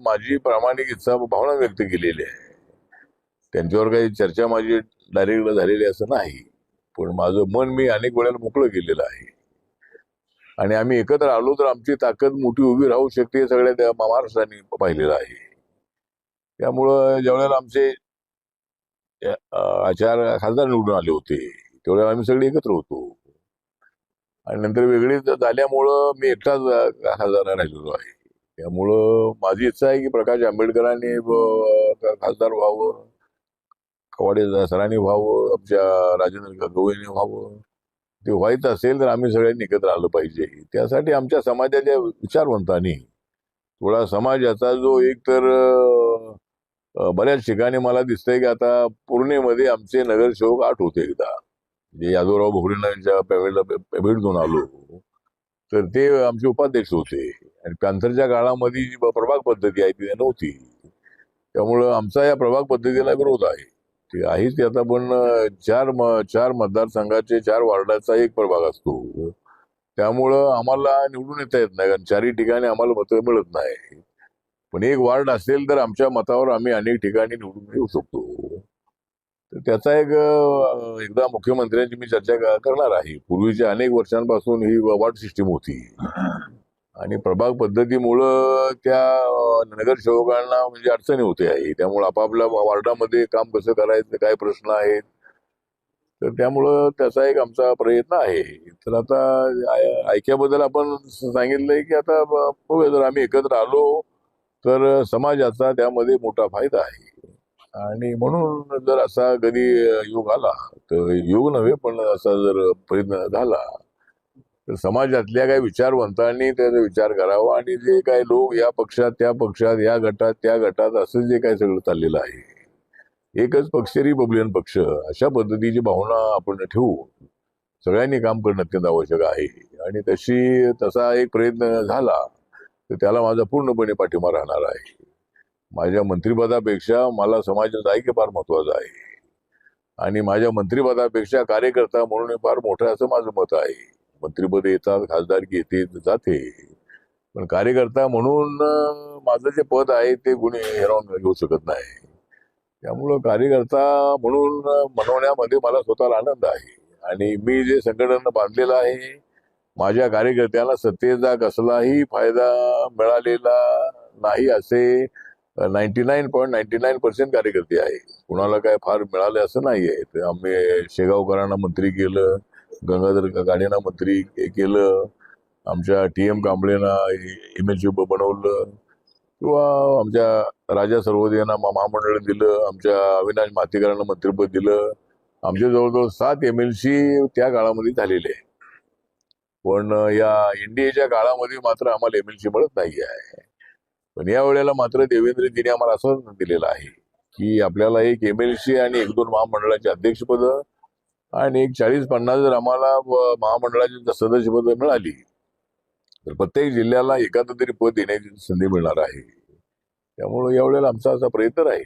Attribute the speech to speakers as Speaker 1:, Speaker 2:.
Speaker 1: माझी प्रामाणिक इच्छा भावना व्यक्त केलेली आहे. त्यांच्यावर काही चर्चा माझी डायरेक्ट झालेली असं नाही, पण माझं मन मी अनेक वेळेला मोकळं केलेलं आहे. आणि आम्ही एकत्र आलो तर आमची ताकद मोठी उभी राहू शकते हे सगळ्या त्या महाराष्ट्राने पाहिलेलं आहे. त्यामुळं ज्यावेळेला आमचे खासदार निवडून आले होते तेवढ्या आम्ही सगळे एकत्र होतो, आणि नंतर वेगळी झाल्यामुळं मी एकटाच खासदार राहिलेलो आहे. त्यामुळं माझी इच्छा आहे की प्रकाश आंबेडकरांनी खासदार व्हावं, कवाडे सरांनी व्हावं, आमच्या राजेंद्र गवईने व्हावं. ते व्हायचं असेल तर आम्ही सगळ्यांनी एकत्र आलं पाहिजे. त्यासाठी आमच्या समाजाच्या विचारवंतांनी थोडा समाजाचा जो एक तर बऱ्याच ठिकाणी मला दिसतंय की आता पूर्णेमध्ये आमचे नगरसेवक 8 होते. एकदा जे यादवराव भोगरेंच्या वेळेला भेट देऊन आलो तर ते आमचे उपाध्यक्ष होते, आणि पॅन्थरच्या काळामध्ये जी प्रभाग पद्धती आहे ती नव्हती. त्यामुळं आमचा या प्रभाग पद्धतीला विरोध आहे. ते आहेच. आता पण चार मतदारसंघाचे 4 वार्डाचा एक प्रभाग असतो, त्यामुळं आम्हाला निवडून येता येत नाही, कारण 4ही ठिकाणी आम्हाला मतं मिळत नाही. पण एक वार्ड असेल तर आमच्या मतावर आम्ही अनेक ठिकाणी निवडून येऊ शकतो. तर त्याचा एकदा मुख्यमंत्र्यांची मी चर्चा करणार आहे. पूर्वीच्या अनेक वर्षांपासून ही वार्ड सिस्टीम होती, आणि प्रभाग पद्धतीमुळं त्या नगरसेवकांना म्हणजे अडचणी होते आहे. त्यामुळे आपापल्या वार्डामध्ये काम कसं करायचं, काय प्रश्न आहेत, तर त्यामुळं त्याचा एक आमचा प्रयत्न आहे. तर आता ऐक्याबद्दल आपण सांगितलंय की आता बघूया, जर आम्ही एकत्र आलो तर समाजाचा त्यामध्ये मोठा फायदा आहे. आणि म्हणून जर असा कधी योग आला, तर योग नव्हे पण असा जर प्रयत्न झाला तर समाजातल्या काही विचारवंतांनी त्याचा विचार करावा, आणि जे काही लोक या पक्षात त्या पक्षात, या गटात त्या गटात, असं जे काही सगळं चाललेलं आहे, एकच पक्ष रिपब्लिकन पक्ष, अशा पद्धतीची भावना आपण ठेवू सगळ्यांनी काम करणं अत्यंत आवश्यक आहे. आणि तसा एक प्रयत्न झाला तर त्याला माझा पूर्णपणे पाठिंबा राहणार आहे. माझ्या मंत्रिपदापेक्षा मला समाजाचं ऐक्य फार महत्वाचं आहे, आणि माझ्या मंत्रिपदापेक्षा कार्यकर्ता म्हणून फार मोठं असं माझं मत आहे. मंत्रिपद येतात, खासदारकी येते जाते, पण कार्यकर्ता म्हणून माझं जे पद आहे ते कुणी हिरावून घेऊ शकत नाही. त्यामुळं कार्यकर्ता म्हणून म्हणवण्यामध्ये मला स्वतःला आनंद आहे. आणि मी जे संघटन बांधलेलं आहे, माझ्या कार्यकर्त्यांना सत्तेचा कसलाही फायदा मिळालेला नाही असे 99.99% कार्यकर्ते आहे. कुणाला काय फार मिळाले असं नाहीये. तर आम्ही शेगावकरांना मंत्री केलं, गंगाधर गाडेंना मंत्री केलं, आमच्या TM कांबळेंना MLC बनवलं, किंवा आमच्या राजा सर्वोदयांना महामंडळ दिलं, आमच्या अविनाश मातेकरांना मंत्रिपद दिलं. आमचे जवळजवळ 7 MLC त्या काळामध्ये झालेले आहे. पण या NDAच्या काळामध्ये मात्र आम्हाला MLC मिळत नाही आहे. पण या वेळेला मात्र देवेंद्रजींनी आम्हाला आश्वासन दिलेलं आहे की आपल्याला एक MLC आणि 1-2 महामंडळाचे अध्यक्षपद आणि एक 40-50 जर आम्हाला महामंडळाची सदस्यपद मिळाली तर प्रत्येक जिल्ह्याला एखादं तरी पद देण्याची संधी मिळणार आहे. त्यामुळे यावेळेला आमचा असा प्रयत्न आहे.